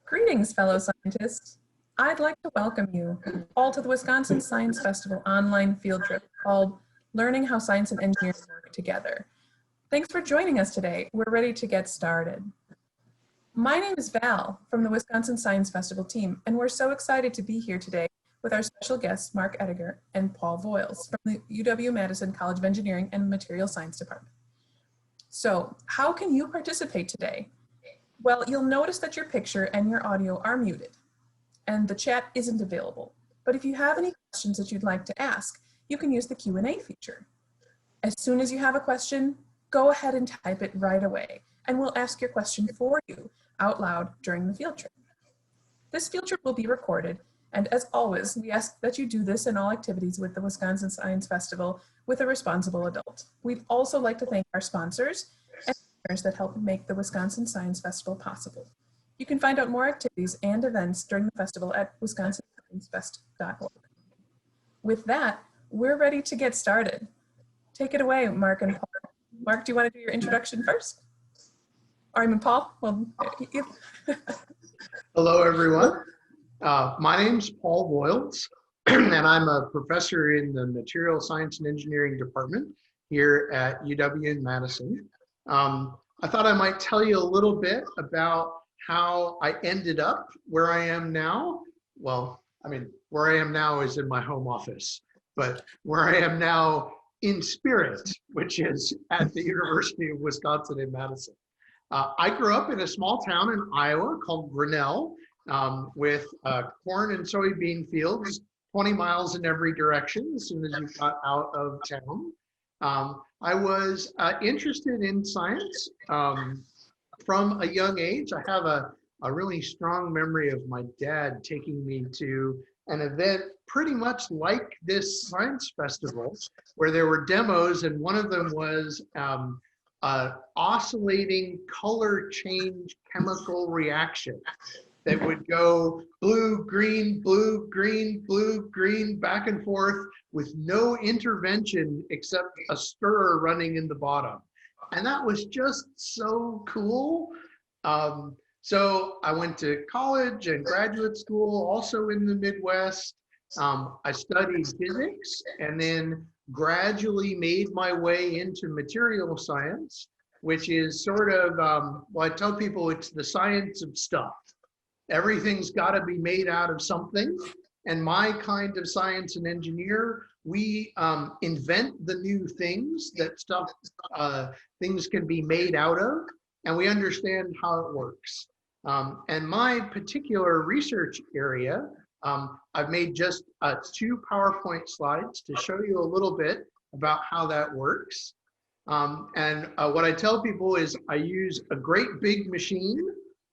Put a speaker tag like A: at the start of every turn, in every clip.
A: Greetings, fellow scientists. I'd like to welcome you all to the Wisconsin Science Festival online field trip called Learning How Science and Engineering Work Together. Thanks for joining us today. We're ready to get started. My name is Val from the Wisconsin Science Festival team, and we're so excited to be here today with our special guests, Mark Ediger and Paul Voiles from the UW-Madison College of Engineering and Material Science Department. So, how can you participate today? Well, you'll notice that your picture and your audio are muted, and the chat isn't available. But if you have any questions that you'd like to ask, you can use the Q&A feature. As soon as you have a question, go ahead and type it right away, and we'll ask your question for you out loud during the field trip. This field trip will be recorded, and as always, we ask that you do this in all activities with the Wisconsin Science Festival with a responsible adult. We'd also like to thank our sponsors and partners that help make the Wisconsin Science Festival possible. You can find out more activities and events during the festival at wisconsinsciencefest.org. With that, we're ready to get started. Take it away, Mark and Paul. Mark, do you want to do your introduction first? Or I mean, Paul? Well,
B: Hello, everyone. My name's Paul Voiles, and I'm a professor in the Material Science and Engineering Department here at UW in Madison. I thought I might tell you a little bit about how I ended up where I am now. Well, I mean, where I am now is in my home office, but where I am now in spirit, which is at the University of Wisconsin in Madison. I grew up in a small town in Iowa called Grinnell with corn and soybean fields 20 miles in every direction as soon as you got out of town. I was interested in science from a young age. I have a really strong memory of my dad taking me to an event pretty much like this science festival where there were demos, and one of them was oscillating color change chemical reaction that would go blue, green, blue, green, blue, green, back and forth with no intervention except a stirrer running in the bottom. And that was just so cool. So I went to college and graduate school, also in the Midwest. I studied physics and then gradually made my way into material science, which is sort of, well, I tell people it's the science of stuff. Everything's got to be made out of something. And my kind of science and engineer, we invent the new things that things can be made out of, and we understand how it works. And my particular research area, I've made just 2 PowerPoint slides to show you a little bit about how that works. And what I tell people is I use a great big machine,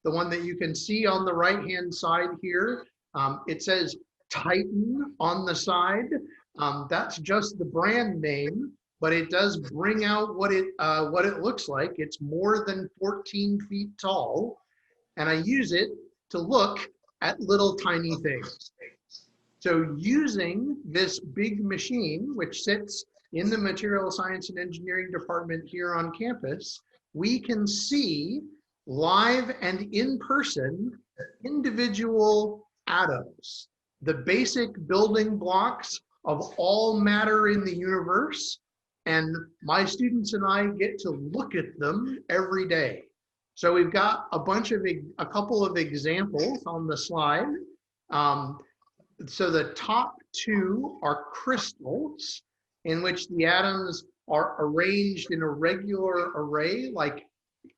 B: the one that you can see on the right-hand side here. It says Titan on the side. That's just the brand name, but it does bring out what it looks like. It's more than 14 feet tall, and I use it to look at little tiny things. So using this big machine, which sits in the Material Science and Engineering Department here on campus, we can see live and in person individual atoms, the basic building blocks of all matter in the universe. And my students and I get to look at them every day. So we've got a couple of examples on the slide. So the top 2 are crystals in which the atoms are arranged in a regular array, like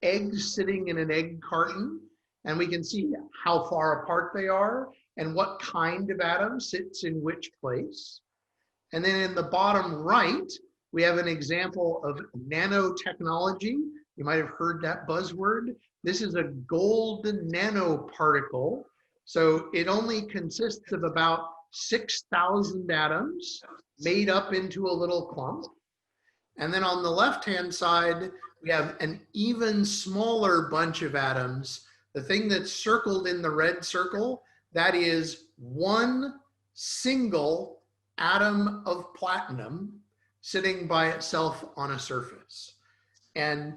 B: eggs sitting in an egg carton. And we can see how far apart they are and what kind of atom sits in which place. And then in the bottom right, we have an example of nanotechnology. You might have heard that buzzword. This is a golden nanoparticle. So it only consists of about 6,000 atoms made up into a little clump. And then on the left-hand side, we have an even smaller bunch of atoms. The thing that's circled in the red circle, that is one single atom of platinum sitting by itself on a surface. And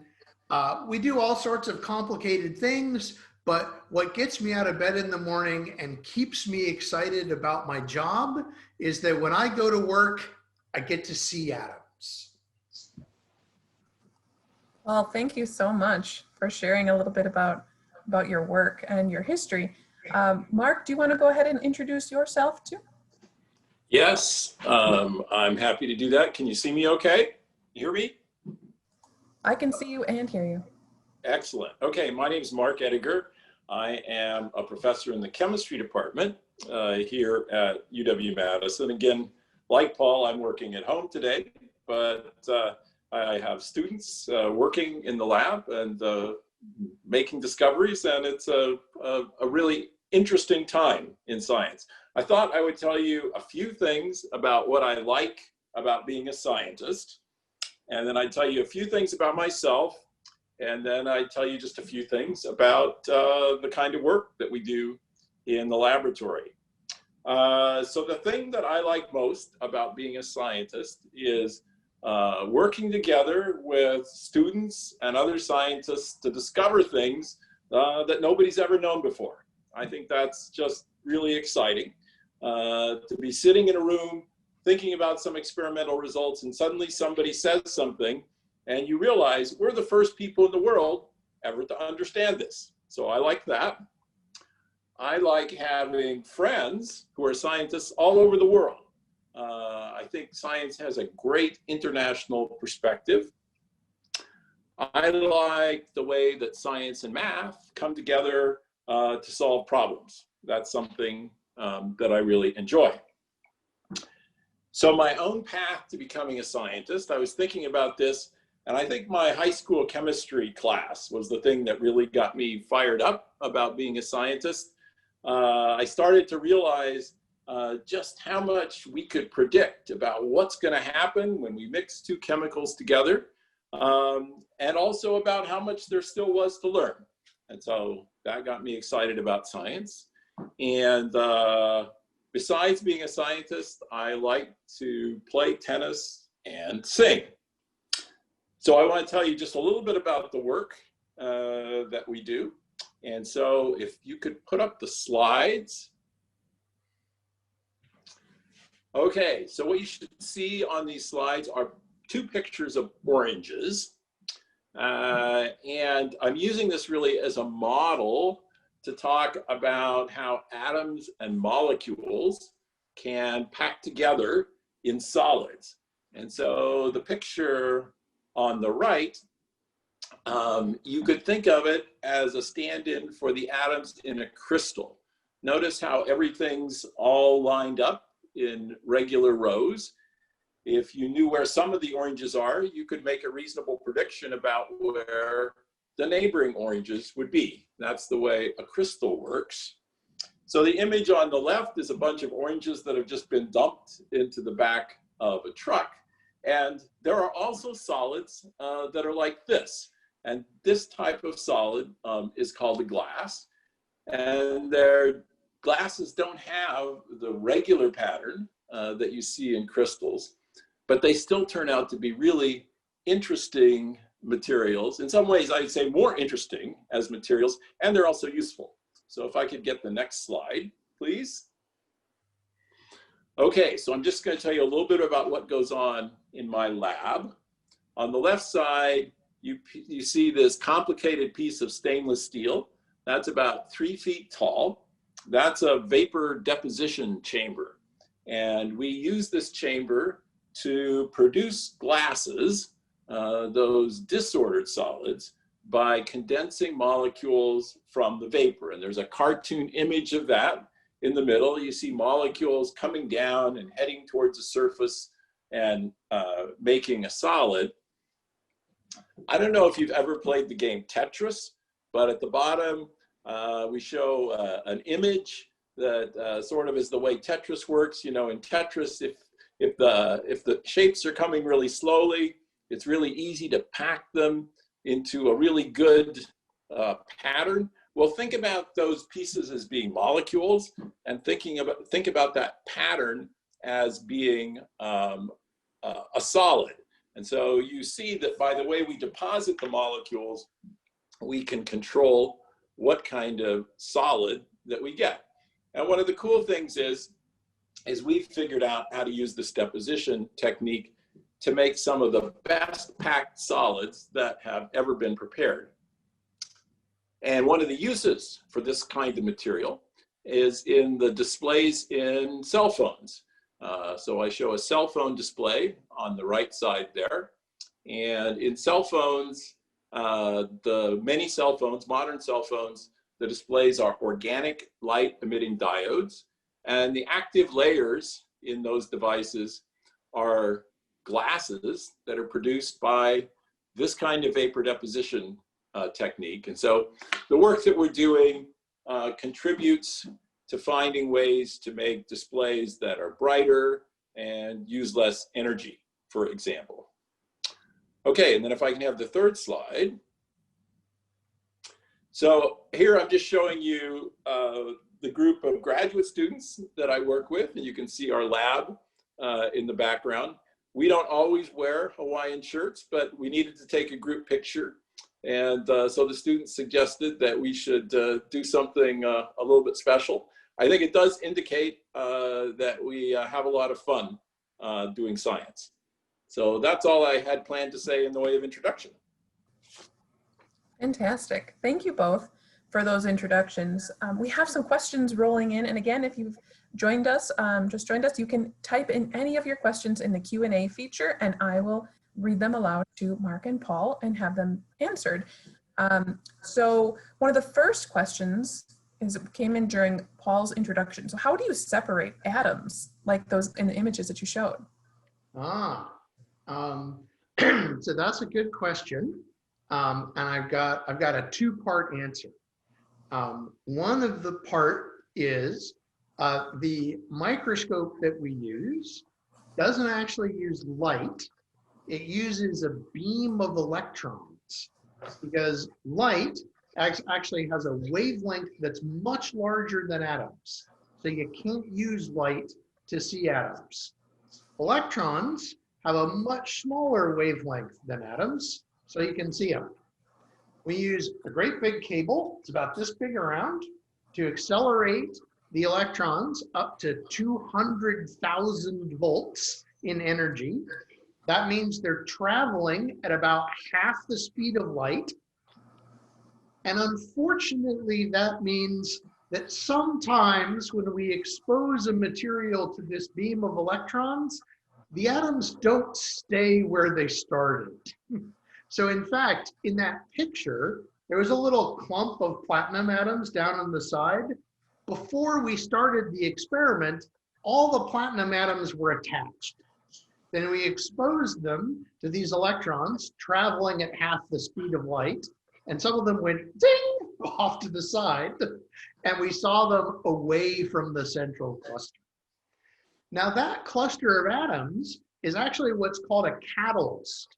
B: we do all sorts of complicated things, But what gets me out of bed in the morning and keeps me excited about my job is that when I go to work, I get to see atoms.
A: Well, thank you so much for sharing a little bit about your work and your history. Mark, do you want to go ahead and introduce yourself too?
C: Yes, I'm happy to do that. Can you see me okay? You hear me?
A: I can see you and hear you.
C: Excellent. Okay, my name is Mark Ediger. I am a professor in the chemistry department here at UW-Madison. Again, like Paul, I'm working at home today, but I have students working in the lab and making discoveries, and it's a really interesting time in science. I thought I would tell you a few things about what I like about being a scientist, and then I'd tell you a few things about myself, and then I'd tell you just a few things about the kind of work that we do in the laboratory. So the thing that I like most about being a scientist is working together with students and other scientists to discover things that nobody's ever known before. I think that's just really exciting to be sitting in a room thinking about some experimental results, and suddenly somebody says something and you realize we're the first people in the world ever to understand this. So I like that. I like having friends who are scientists all over the world. I think science has a great international perspective. I like the way that science and math come together to solve problems. That's something that I really enjoy. So my own path to becoming a scientist, I was thinking about this, and I think my high school chemistry class was the thing that really got me fired up about being a scientist. I started to realize just how much we could predict about what's going to happen when we mix two chemicals together, and also about how much there still was to learn. And so that got me excited about science. And besides being a scientist, I like to play tennis and sing. So I want to tell you just a little bit about the work that we do. And so if you could put up the slides. Okay, so what you should see on these slides are two pictures of oranges. And I'm using this really as a model to talk about how atoms and molecules can pack together in solids. And so the picture on the right, you could think of it as a stand-in for the atoms in a crystal. Notice how everything's all lined up in regular rows. If you knew where some of the oranges are, you could make a reasonable prediction about where the neighboring oranges would be. That's the way a crystal works. So the image on the left is a bunch of oranges that have just been dumped into the back of a truck. And there are also solids that are like this. And this type of solid is called a glass. And their glasses don't have the regular pattern that you see in crystals, but they still turn out to be really interesting materials. In some ways, I'd say more interesting as materials, and they're also useful. So if I could get the next slide, please. Okay, so I'm just going to tell you a little bit about what goes on in my lab. On the left side, you see this complicated piece of stainless steel. That's about 3 feet tall. That's a vapor deposition chamber. And we use this chamber to produce glasses, those disordered solids, by condensing molecules from the vapor. And there's a cartoon image of that. In the middle, you see molecules coming down and heading towards the surface and making a solid. I don't know if you've ever played the game Tetris, but at the bottom, we show an image that sort of is the way Tetris works. You know, in Tetris, if the shapes are coming really slowly, it's really easy to pack them into a really good pattern. Well, think about those pieces as being molecules, and think about that pattern as being a solid. And so you see that by the way we deposit the molecules, we can control what kind of solid that we get. And one of the cool things is we've figured out how to use this deposition technique to make some of the best packed solids that have ever been prepared. And one of the uses for this kind of material is in the displays in cell phones. So I show a cell phone display on the right side there. And in cell phones, the many cell phones, modern cell phones, the displays are organic light emitting diodes. And the active layers in those devices are glasses that are produced by this kind of vapor deposition technique. And so the work that we're doing contributes to finding ways to make displays that are brighter and use less energy, for example. Okay, and then if I can have the third slide. So here I'm just showing you the group of graduate students that I work with, and you can see our lab in the background. We don't always wear Hawaiian shirts, but we needed to take a group picture. And so the students suggested that we should do something a little bit special. I think it does indicate that we have a lot of fun doing science. So that's all I had planned to say in the way of introduction.
A: Fantastic. Thank you both for those introductions. We have some questions rolling in. And again, if you've joined us, just joined us, you can type in any of your questions in the Q&A feature, and I will read them aloud to Mark and Paul and have them answered. So one of the first questions came in during Paul's introduction. So how do you separate atoms like those in the images that you showed?
B: So that's a good question. And I've got a two-part answer. One of the part is the microscope that we use doesn't actually use light. It uses a beam of electrons, because light actually has a wavelength that's much larger than atoms. So you can't use light to see atoms. Electrons have a much smaller wavelength than atoms, so you can see them. We use a great big cable, it's about this big around, to accelerate the electrons up to 200,000 volts in energy. That means they're traveling at about half the speed of light. And unfortunately, that means that sometimes when we expose a material to this beam of electrons, the atoms don't stay where they started. So in fact, in that picture, there was a little clump of platinum atoms down on the side. Before we started the experiment, all the platinum atoms were attached. Then we exposed them to these electrons traveling at half the speed of light, and some of them went ding off to the side, and we saw them away from the central cluster. Now that cluster of atoms is actually what's called a catalyst.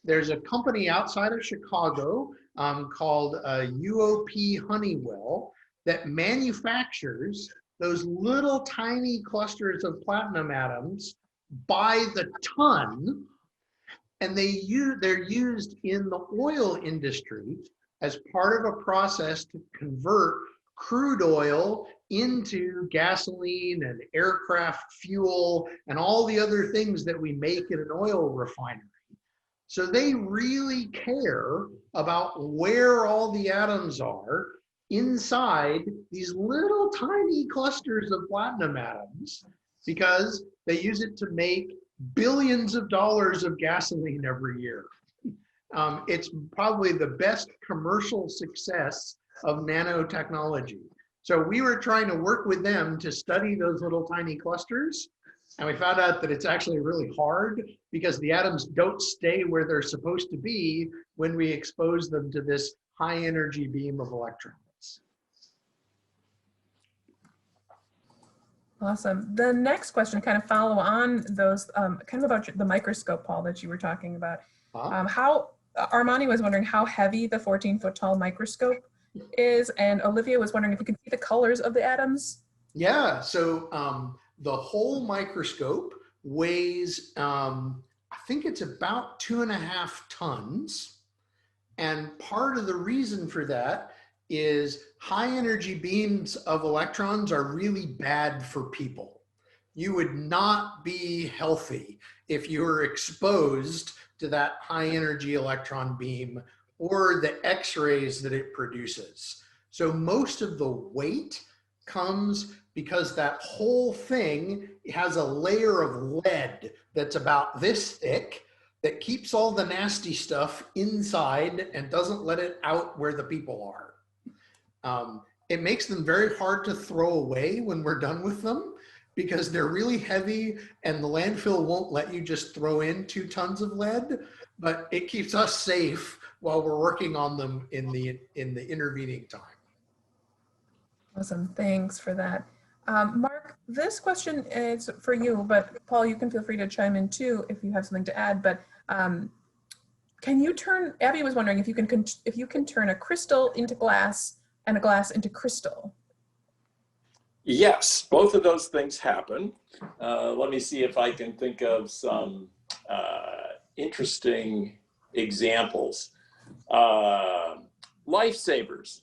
B: There's a company outside of Chicago called UOP Honeywell that manufactures those little tiny clusters of platinum atoms by the ton, and they're used in the oil industry as part of a process to convert crude oil into gasoline and aircraft fuel and all the other things that we make in an oil refinery. So they really care about where all the atoms are inside these little tiny clusters of platinum atoms, because they use it to make billions of dollars of gasoline every year. It's probably the best commercial success of nanotechnology. So we were trying to work with them to study those little tiny clusters, and we found out that it's actually really hard because the atoms don't stay where they're supposed to be when we expose them to this high energy beam of electrons.
A: Awesome. The next question kind of follow on those, kind of about the microscope, Paul, that you were talking about. How Armani was wondering how heavy the 14-foot tall microscope is, and Olivia was wondering if you could see the colors of the atoms.
B: Yeah, so the whole microscope weighs, I think it's about 2.5 tons. And part of the reason for that is high energy beams of electrons are really bad for people. You would not be healthy if you were exposed to that high energy electron beam or the X-rays that it produces. So most of the weight comes because that whole thing has a layer of lead that's about this thick that keeps all the nasty stuff inside and doesn't let it out where the people are. It makes them very hard to throw away when we're done with them because they're really heavy and the landfill won't let you just throw in 2 tons of lead, but it keeps us safe while we're working on them in the intervening time.
A: Awesome, thanks for that. Mark, this question is for you, but Paul, you can feel free to chime in too if you have something to add, but can you turn, Abby was wondering if you can turn a crystal into glass and a glass into crystal.
C: Yes, both of those things happen. Let me see if I can think of some interesting examples. Lifesavers.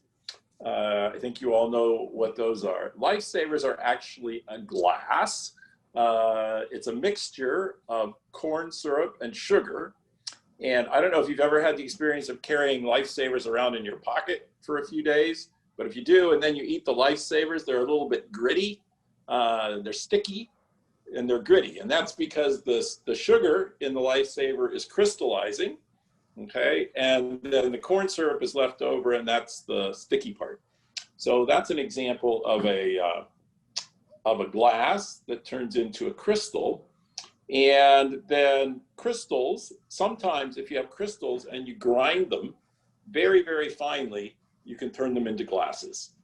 C: I think you all know what those are. Lifesavers are actually a glass. It's a mixture of corn syrup and sugar. And I don't know if you've ever had the experience of carrying Lifesavers around in your pocket for a few days, but if you do, and then you eat the Lifesavers, they're a little bit gritty, they're sticky, and they're gritty. And that's because the sugar in the Lifesaver is crystallizing, okay? And then the corn syrup is left over, and that's the sticky part. So that's an example of a glass that turns into a crystal. And then crystals, sometimes if you have crystals and you grind them very, very finely, you can turn them into glasses.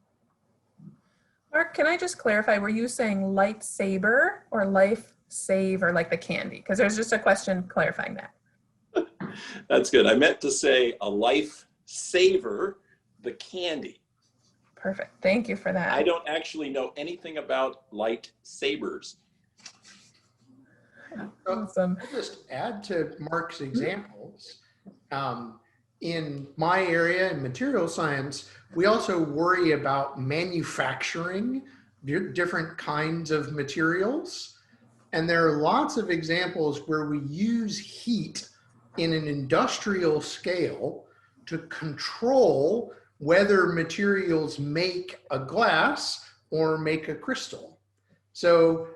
A: Mark, can I just clarify, were you saying lightsaber or life saver, like the candy? Because there's just a question clarifying that.
C: That's good. I meant to say a life saver, the candy.
A: Perfect. Thank you for that.
C: I don't actually know anything about lightsabers.
A: Awesome.
B: I'll just add to Mark's examples. In my area in material science, we also worry about manufacturing different kinds of materials. And there are lots of examples where we use heat in an industrial scale to control whether materials make a glass or make a crystal. So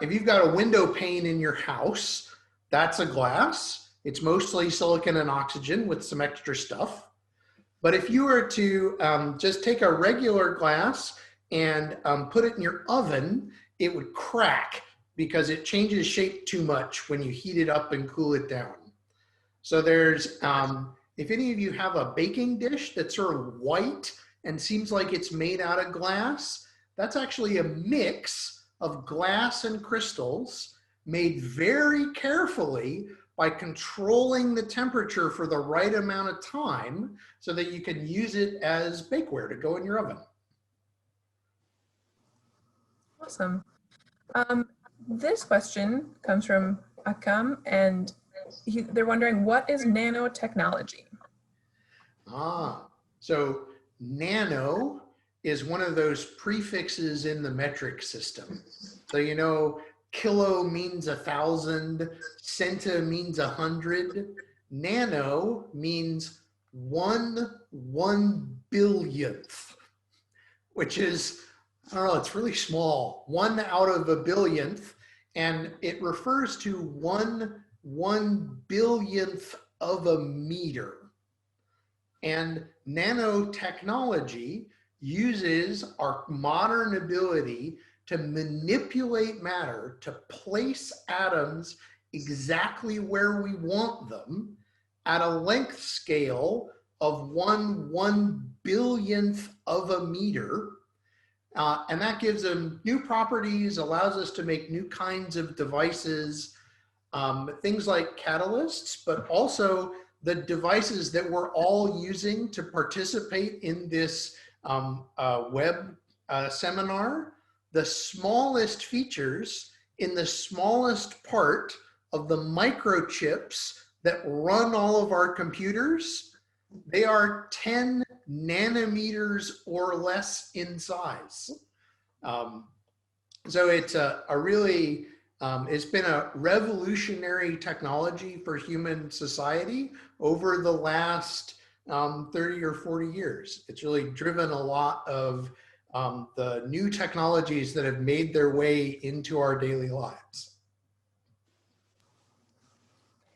B: if you've got a window pane in your house, that's a glass. It's mostly silicon and oxygen with some extra stuff. But if you were to just take a regular glass and put it in your oven, it would crack because it changes shape too much when you heat it up and cool it down. So there's, if any of you have a baking dish that's sort of white and seems like it's made out of glass, that's actually a mix of glass and crystals made very carefully by controlling the temperature for the right amount of time so that you can use it as bakeware to go in your oven.
A: Awesome. This question comes from Akam, and they're wondering, what is nanotechnology?
B: So nano is one of those prefixes in the metric system. So you know, kilo means 1,000, centa means 100. Nano means 1/1 billionth, which is, I don't know, it's really small. 1 out of a billionth, and it refers to 1/1 billionth of a meter. And nanotechnology uses our modern ability to manipulate matter, to place atoms exactly where we want them at a length scale of 1/1 billionth of a meter. And that gives them new properties, allows us to make new kinds of devices, things like catalysts, but also the devices that we're all using to participate in this web seminar. The smallest features in the smallest part of the microchips that run all of our computers, they are 10 nanometers or less in size. So it's a really, it's been a revolutionary technology for human society over the last 30 or 40 years. It's really driven a lot of the new technologies that have made their way into our daily lives.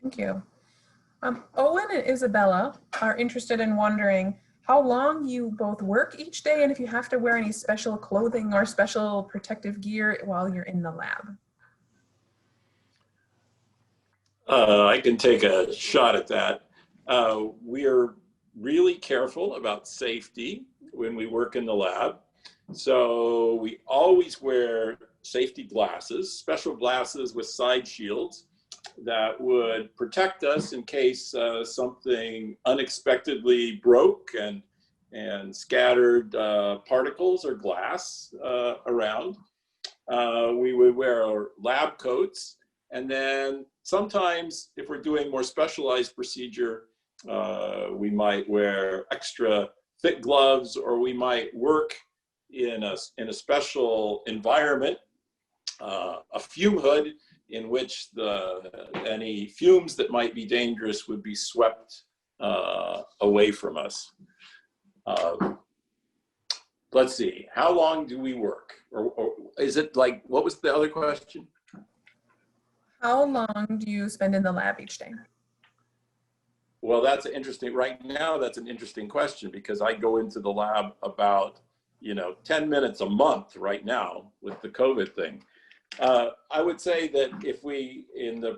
A: Thank you. Owen and Isabella are interested in wondering how long you both work each day and if you have to wear any special clothing or special protective gear while you're in the lab.
C: I can take a shot at that. We are really careful about safety when we work in the lab. So we always wear safety glasses, special glasses with side shields that would protect us in case something unexpectedly broke and scattered particles or glass around. We would wear our lab coats, and then sometimes if we're doing more specialized procedure, we might wear extra thick gloves, or we might work in a special environment, a fume hood in which any fumes that might be dangerous would be swept away from us. Let's see, how long do we work? Or is it like, what was the other question?
A: How long do you spend in the lab each day?
C: Well, that's interesting. Right now, that's an interesting question because I go into the lab about 10 minutes a month right now with the COVID thing. I would say that if we, in the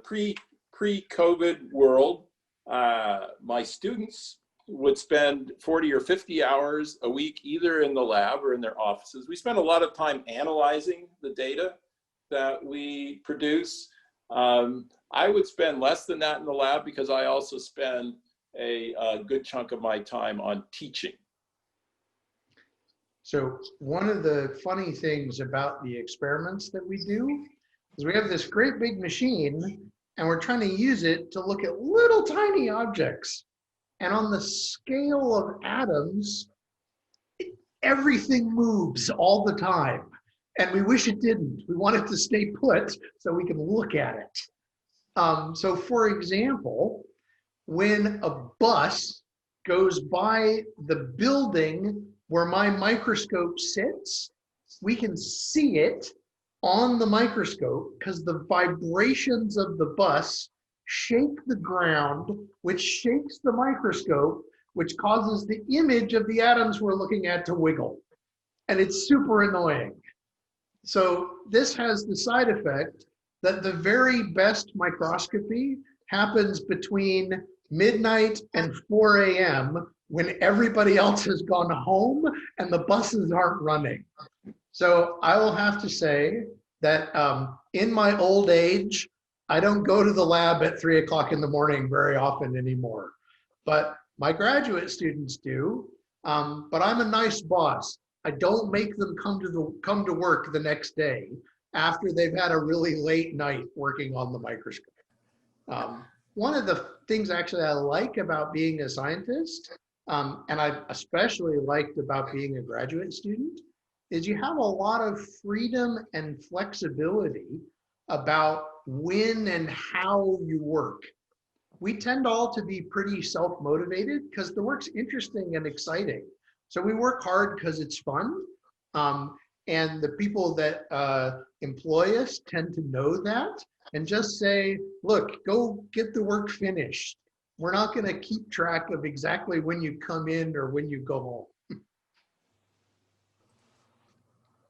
C: pre-COVID world, my students would spend 40 or 50 hours a week either in the lab or in their offices. We spend a lot of time analyzing the data that we produce. I would spend less than that in the lab because I also spend a good chunk of my time on teaching.
B: So one of the funny things about the experiments that we do is we have this great big machine and we're trying to use it to look at little tiny objects. And on the scale of atoms, everything moves all the time. And we wish it didn't. We want it to stay put so we can look at it. So for example, when a bus goes by the building where my microscope sits, we can see it on the microscope because the vibrations of the bus shake the ground, which shakes the microscope, which causes the image of the atoms we're looking at to wiggle. And it's super annoying. So this has the side effect that the very best microscopy happens between midnight and 4 a.m. when everybody else has gone home and the buses aren't running. So I will have to say that in my old age, I don't go to the lab at 3 o'clock in the morning very often anymore. But my graduate students do. But I'm a nice boss. I don't make them come to work the next day after they've had a really late night working on the microscope. One of the things actually I like about being a scientist, and I especially liked about being a graduate student, is you have a lot of freedom and flexibility about when and how you work. We tend all to be pretty self-motivated because the work's interesting and exciting. So we work hard because it's fun. And the people that employ us tend to know that and just say, look, go get the work finished. We're not going to keep track of exactly when you come in or when you go home.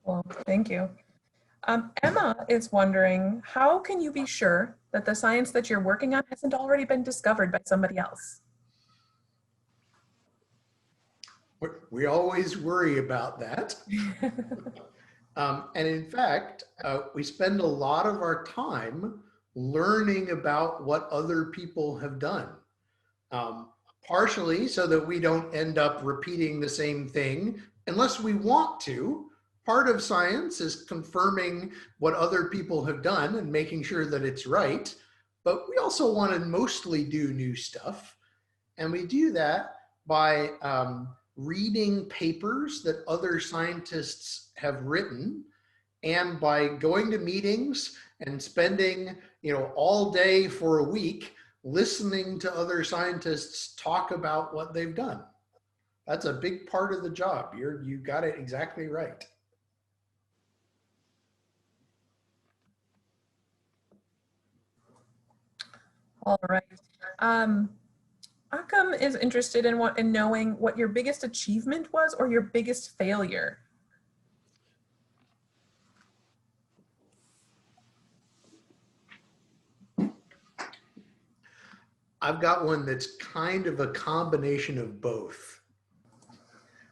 A: Well, thank you. Emma is wondering, how can you be sure that the science that you're working on hasn't already been discovered by somebody else?
B: We always worry about that. And in fact, we spend a lot of our time learning about what other people have done. Partially so that we don't end up repeating the same thing unless we want to. Part of science is confirming what other people have done and making sure that it's right. But we also want to mostly do new stuff. And we do that by reading papers that other scientists have written, and by going to meetings and spending, all day for a week listening to other scientists talk about what they've done. That's a big part of the job. You got it exactly right.
A: All right. Akam is interested in knowing what your biggest achievement was or your biggest failure.
B: I've got one that's kind of a combination of both.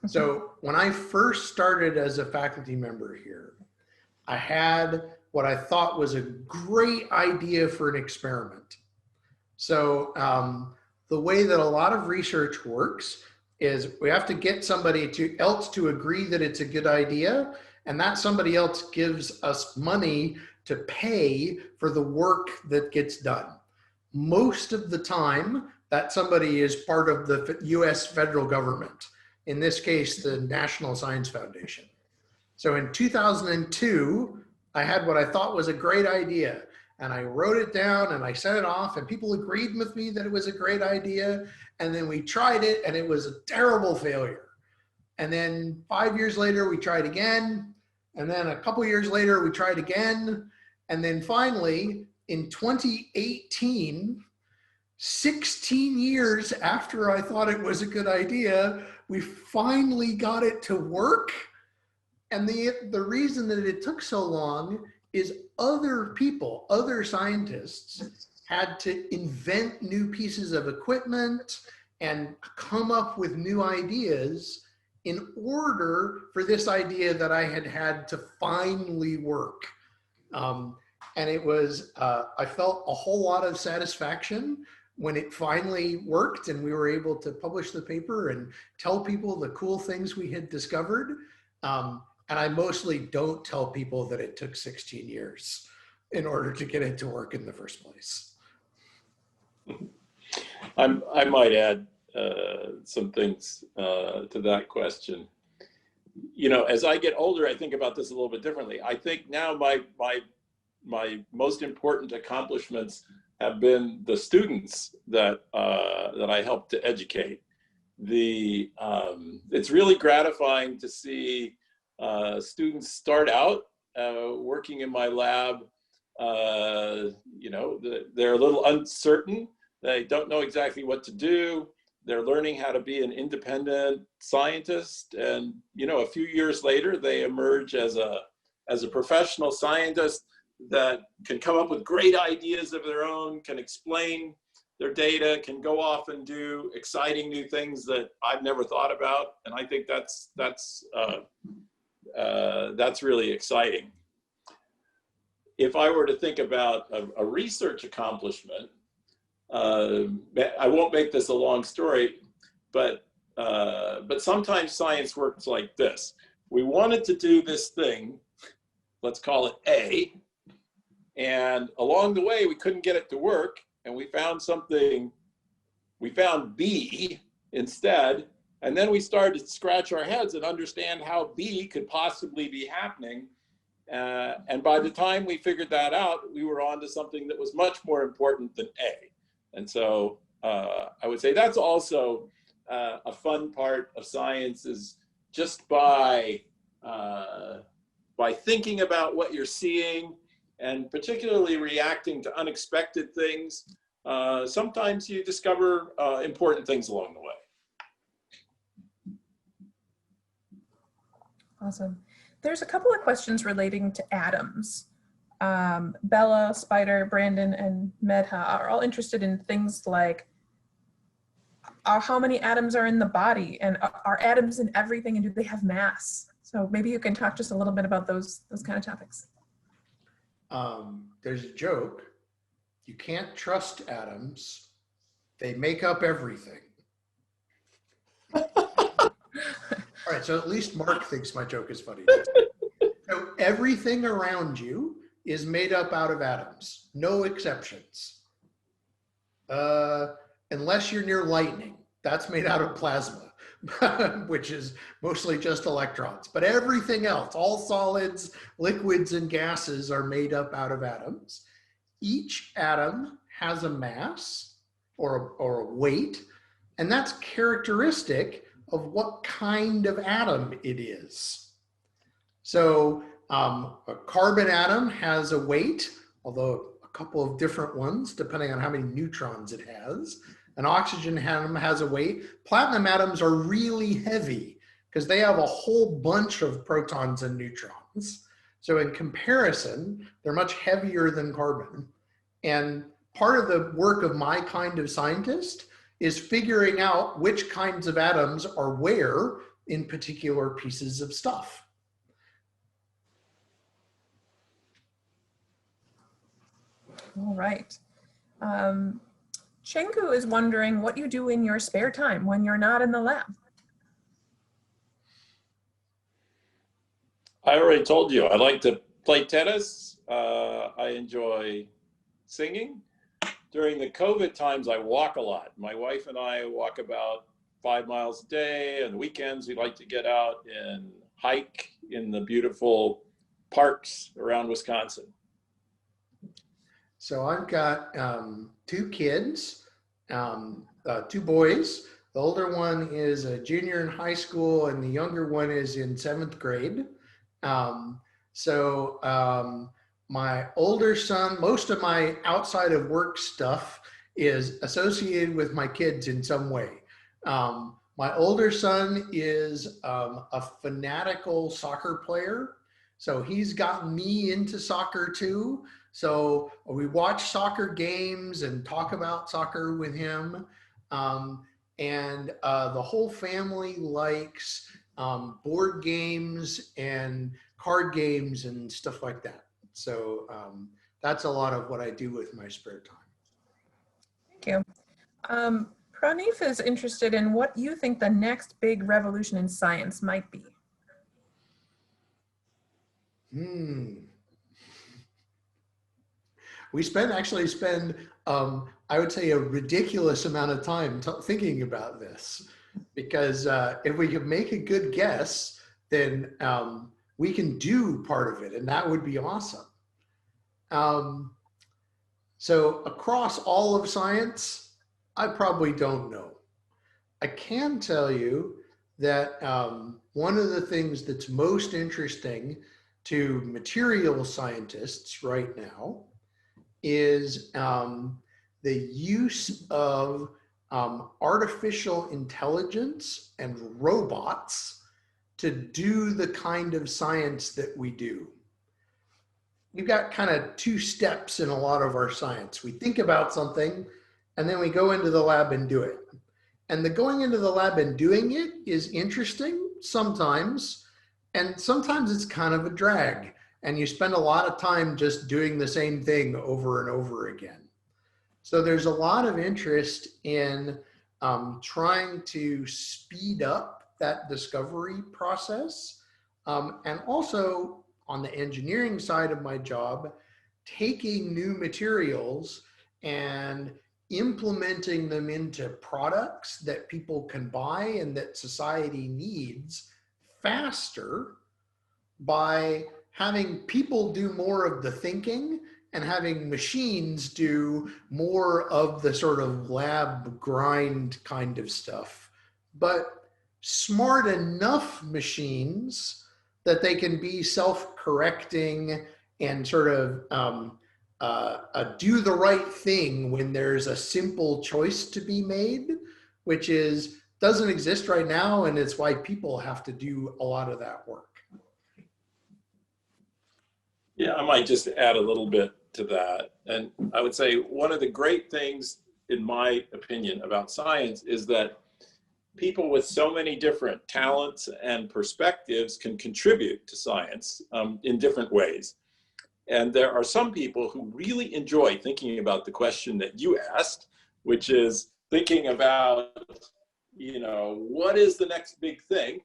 B: So when I first started as a faculty member here, I had what I thought was a great idea for an experiment. So the way that a lot of research works is we have to get somebody else to agree that it's a good idea, and that somebody else gives us money to pay for the work that gets done. Most of the time, that somebody is part of the US federal government, in this case, the National Science Foundation. So in 2002, I had what I thought was a great idea, and I wrote it down and I sent it off, and people agreed with me that it was a great idea. And then we tried it and it was a terrible failure. And then 5 years later, we tried again. And then a couple years later, we tried again. And then finally, in 2018, 16 years after I thought it was a good idea, we finally got it to work. And the reason that it took so long is other people, other scientists had to invent new pieces of equipment and come up with new ideas in order for this idea that I had to finally work. And it was, I felt a whole lot of satisfaction when it finally worked and we were able to publish the paper and tell people the cool things we had discovered. And I mostly don't tell people that it took 16 years in order to get it to work in the first place.
C: I might add some things to that question. As I get older, I think about this a little bit differently. I think now my most important accomplishments have been the students that I helped to educate. It's really gratifying to see students start out working in my lab. They're a little uncertain. They don't know exactly what to do. They're learning how to be an independent scientist. And, a few years later, they emerge as a professional scientist that can come up with great ideas of their own, can explain their data, can go off and do exciting new things that I've never thought about. And I think that's really exciting. If I were to think about a research accomplishment, I won't make this a long story, but sometimes science works like this. We wanted to do this thing, let's call it A, and along the way we couldn't get it to work, and we found B instead, and then we started to scratch our heads and understand how B could possibly be happening. And by the time we figured that out, we were on to something that was much more important than A. And so I would say that's also a fun part of science, is just by thinking about what you're seeing and particularly reacting to unexpected things, sometimes you discover important things along the way.
A: Awesome. There's a couple of questions relating to atoms. Bella, Spider, Brandon, and Medha are all interested in things like how many atoms are in the body, and are atoms in everything, and do they have mass? So maybe you can talk just a little bit about those kind of topics.
B: There's a joke. You can't trust atoms. They make up everything. All right, so at least Mark thinks my joke is funny. So everything around you is made up out of atoms, no exceptions. Unless you're near lightning, that's made out of plasma. which is mostly just electrons. But everything else, all solids, liquids, and gases are made up out of atoms. Each atom has a mass or a weight, and that's characteristic of what kind of atom it is. So a carbon atom has a weight, although a couple of different ones, depending on how many neutrons it has. An oxygen atom has a weight. Platinum atoms are really heavy because they have a whole bunch of protons and neutrons. So in comparison, they're much heavier than carbon. And part of the work of my kind of scientist is figuring out which kinds of atoms are where in particular pieces of stuff.
A: All right. Chenku is wondering what you do in your spare time when you're not in the lab.
C: I already told you, I like to play tennis. I enjoy singing. During the COVID times, I walk a lot. My wife and I walk about 5 miles a day. On the weekends, we like to get out and hike in the beautiful parks around Wisconsin.
B: So I've got 2 kids, 2 boys. The older one is a junior in high school and the younger one is in 7th grade. My older son, most of my outside of work stuff is associated with my kids in some way. My older son is a fanatical soccer player. So he's gotten me into soccer too. So we watch soccer games and talk about soccer with him. The whole family likes board games and card games and stuff like that. So that's a lot of what I do with my spare time.
A: Thank you. Praneef is interested in what you think the next big revolution in science might be.
B: We actually spend, I would say, a ridiculous amount of time thinking about this, because if we could make a good guess, then we can do part of it, and that would be awesome. So across all of science, I probably don't know. I can tell you that one of the things that's most interesting to material scientists right now is the use of artificial intelligence and robots to do the kind of science that we do. We've got kind of 2 steps in a lot of our science. We think about something and then we go into the lab and do it. And the going into the lab and doing it is interesting sometimes, and sometimes it's kind of a drag. And you spend a lot of time just doing the same thing over and over again. So there's a lot of interest in trying to speed up that discovery process. And also on the engineering side of my job, taking new materials and implementing them into products that people can buy and that society needs faster by having people do more of the thinking and having machines do more of the sort of lab grind kind of stuff, but smart enough machines that they can be self-correcting and sort of do the right thing when there's a simple choice to be made, which doesn't exist right now, and it's why people have to do a lot of that work.
C: Yeah, I might just add a little bit to that. And I would say one of the great things, in my opinion, about science is that people with so many different talents and perspectives can contribute to science in different ways. And there are some people who really enjoy thinking about the question that you asked, which is thinking about, what is the next big thing?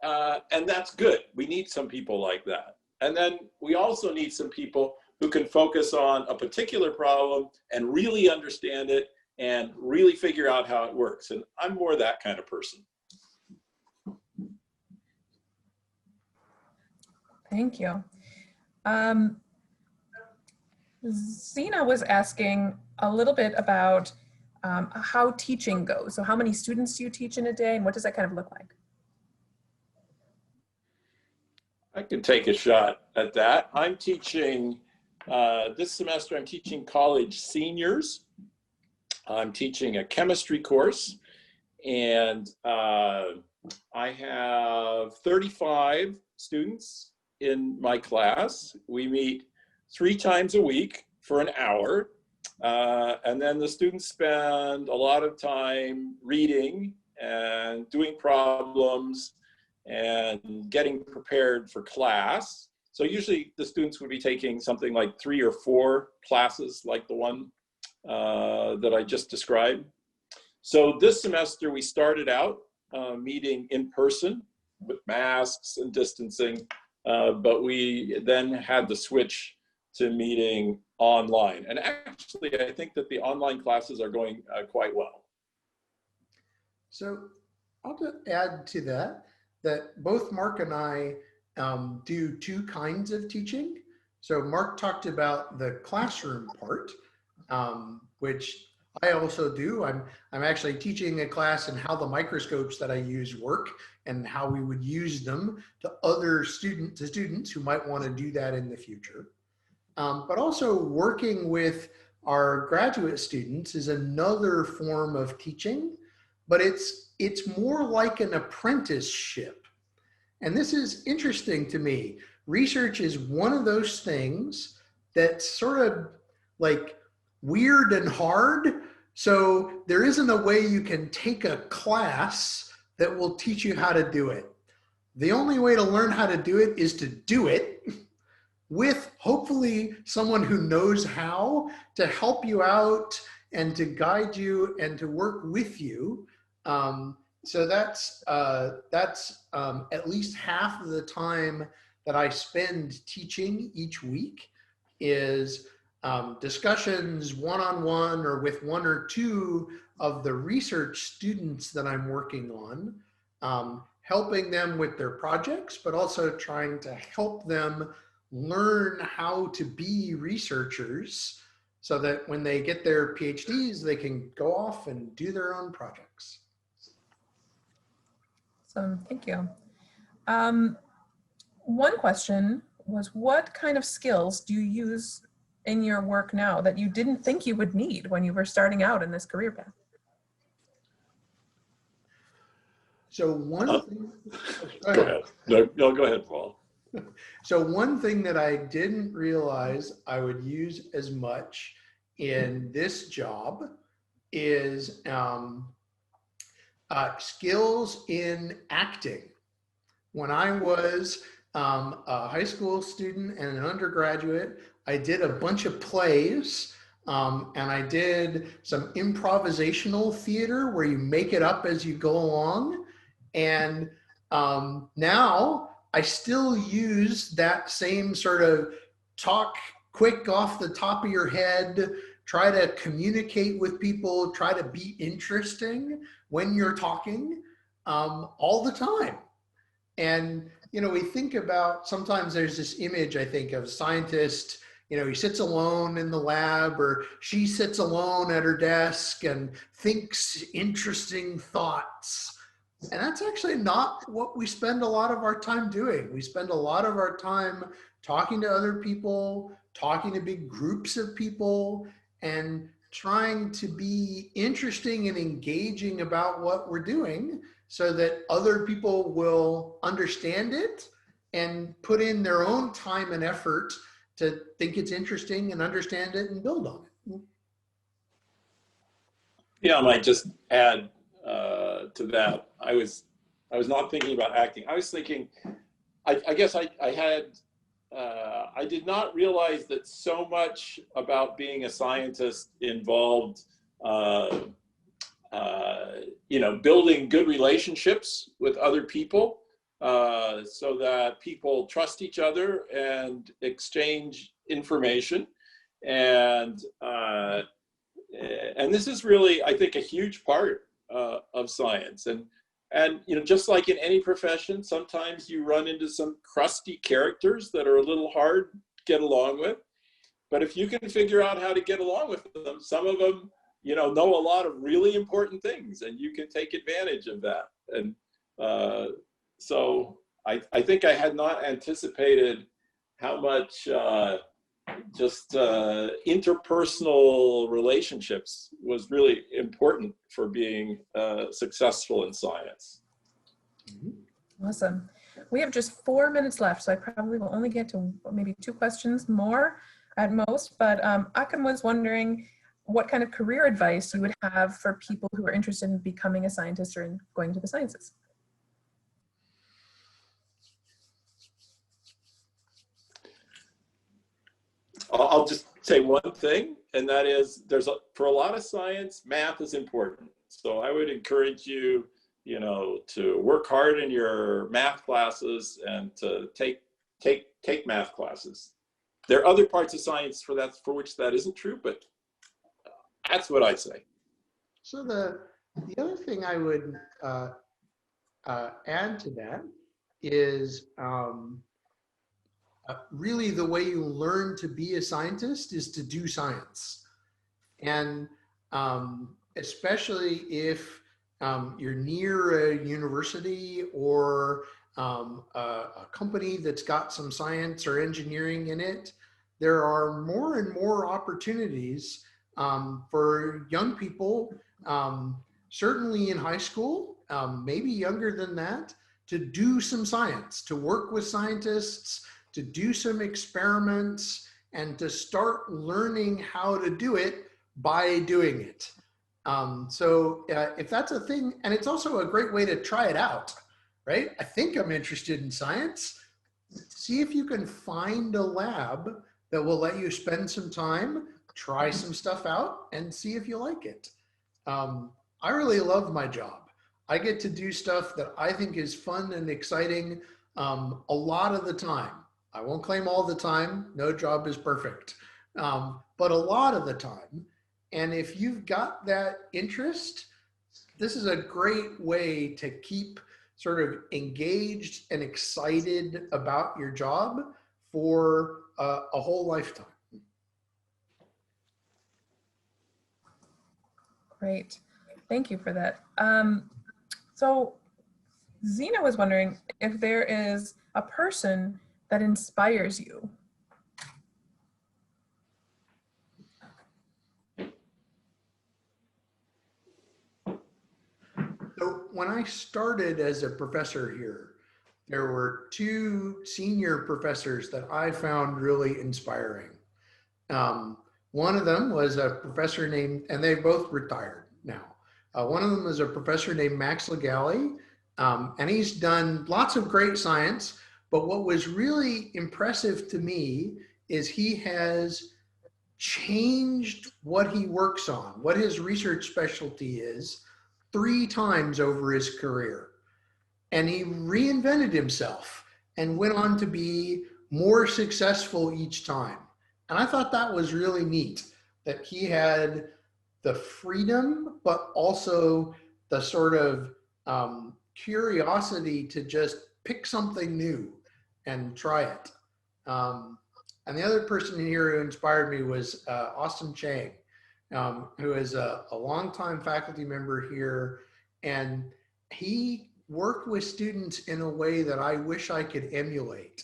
C: And that's good. We need some people like that. And then we also need some people who can focus on a particular problem and really understand it and really figure out how it works. And I'm more that kind of person.
A: Thank you. Zena was asking a little bit about how teaching goes. So how many students do you teach in a day, and what does that kind of look like?
C: I can take a shot at that. I'm teaching, this semester I'm teaching college seniors. I'm teaching a chemistry course, and I have 35 students in my class. We meet 3 times a week for an hour. And then the students spend a lot of time reading and doing problems and getting prepared for class. So usually the students would be taking something like 3 or 4 classes like the one that I just described. So this semester we started out meeting in person with masks and distancing, but we then had to switch to meeting online. And actually, I think that the online classes are going quite well.
B: So I'll just add to that, that both Mark and I do 2 kinds of teaching. So Mark talked about the classroom part, which I also do. I'm actually teaching a class in how the microscopes that I use work and how we would use them to other students who might want to do that in the future. But also working with our graduate students is another form of teaching, but it's more like an apprenticeship. And this is interesting to me. Research is one of those things that's sort of like weird and hard. So there isn't a way you can take a class that will teach you how to do it. The only way to learn how to do it is to do it with hopefully someone who knows how to help you out and to guide you and to work with you. So that's at least half of the time that I spend teaching each week is discussions one-on-one or with 1 or 2 of the research students that I'm working on, helping them with their projects, but also trying to help them learn how to be researchers so that when they get their PhDs, they can go off and do their own projects.
A: So thank you. One question was, what kind of skills do you use in your work now that you didn't think you would need when you were starting out in this career path?
B: So one thing,
C: go ahead. No, go ahead, Paul.
B: So one thing that I didn't realize I would use as much in this job is skills in acting. When I was a high school student and an undergraduate, I did a bunch of plays and I did some improvisational theater where you make it up as you go along. And now I still use that same sort of talk quick off the top of your head, try to communicate with people, try to be interesting when you're talking all the time. And, you know, we think about, sometimes there's this image, I think, of scientist, you know, he sits alone in the lab or she sits alone at her desk and thinks interesting thoughts. And that's actually not what we spend a lot of our time doing. We spend a lot of our time talking to other people, talking to big groups of people, and trying to be interesting and engaging about what we're doing so that other people will understand it and put in their own time and effort to think it's interesting and understand it and build on it.
C: Yeah, I might just add to that. I was not thinking about acting. I was thinking, I guess I did not realize that so much about being a scientist involved, you know, building good relationships with other people so that people trust each other and exchange information. And this is really, I think, a huge part of science. And And, you know, just like in any profession, sometimes you run into some crusty characters that are a little hard to get along with. But if you can figure out how to get along with them, some of them, you know a lot of really important things, and you can take advantage of that. And so I think I had not anticipated how much interpersonal relationships was really important for being successful in science.
A: Awesome. We have just 4 minutes left, so I probably will only get to maybe 2 questions more at most. But Akan was wondering what kind of career advice you would have for people who are interested in becoming a scientist or in going to the sciences.
C: I'll just say one thing, and that is for a lot of science, math is important. So I would encourage you, to work hard in your math classes and to take math classes. There are other parts of science for which that isn't true, but that's what I'd say.
B: So the other thing I would add to that is really the way you learn to be a scientist is to do science. And especially if you're near a university or a company that's got some science or engineering in it, there are more and more opportunities for young people, certainly in high school, maybe younger than that, to do some science, to work with scientists, to do some experiments, and to start learning how to do it by doing it. So if that's a thing, and it's also a great way to try it out, right? I think I'm interested in science. See if you can find a lab that will let you spend some time, try some stuff out, and see if you like it. I really love my job. I get to do stuff that I think is fun and exciting a lot of the time. I won't claim all the time, no job is perfect, but a lot of the time. And if you've got that interest, this is a great way to keep sort of engaged and excited about your job for a whole lifetime.
A: Great, thank you for that. So Zena was wondering if there is a person that inspires you.
B: So when I started as a professor here, there were 2 senior professors that I found really inspiring. One of them was a professor named, and they both retired now. One of them was a professor named Max Legale, and he's done lots of great science. But what was really impressive to me is he has changed what he works on, what his research specialty is, 3 times over his career. And he reinvented himself and went on to be more successful each time. And I thought that was really neat, that he had the freedom, but also the sort of curiosity to just pick something new and try it. And the other person here who inspired me was Austin Chang, who is a longtime faculty member here. And he worked with students in a way that I wish I could emulate.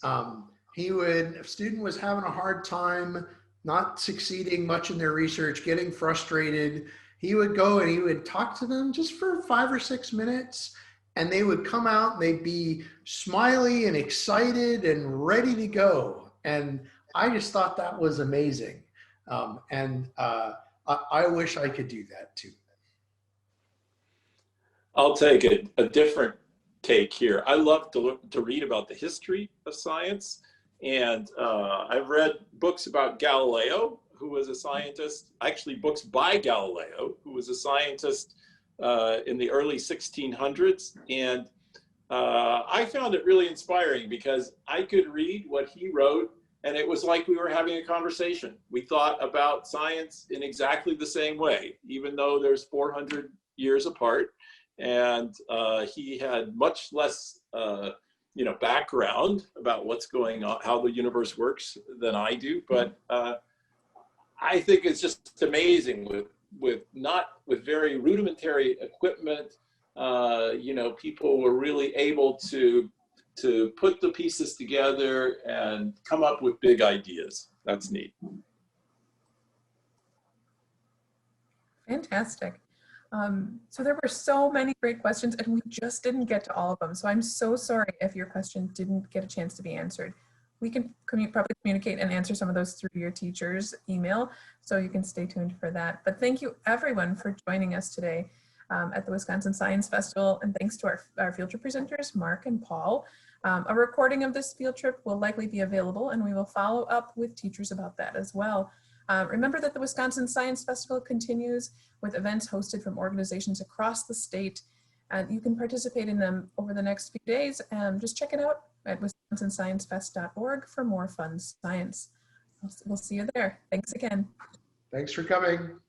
B: If a student was having a hard time, not succeeding much in their research, getting frustrated, he would go and he would talk to them just for 5 or 6 minutes. And they would come out and they'd be smiley and excited and ready to go. And I just thought that was amazing. I wish I could do that too.
C: I'll take a different take here. I love to read about the history of science. And I've read books about Galileo, who was a scientist, actually books by Galileo, who was a scientist in the early 1600s. And I found it really inspiring because I could read what he wrote and it was like we were having a conversation. We thought about science in exactly the same way, even though there's 400 years apart. and he had much less background about what's going on, how the universe works than I do. But I think it's just amazing with very rudimentary equipment. People were really able to put the pieces together and come up with big ideas. That's neat.
A: Fantastic. So there were so many great questions and we just didn't get to all of them. So I'm so sorry if your question didn't get a chance to be answered. We can probably communicate and answer some of those through your teacher's email, so you can stay tuned for that. But thank you everyone for joining us today at the Wisconsin Science Festival, and thanks to our field trip presenters, Mark and Paul. A recording of this field trip will likely be available, and we will follow up with teachers about that as well. Remember that the Wisconsin Science Festival continues with events hosted from organizations across the state, and you can participate in them over the next few days. Just check it out at wisconsinsciencefest.org for more fun science. We'll see you there. Thanks again.
B: Thanks for coming.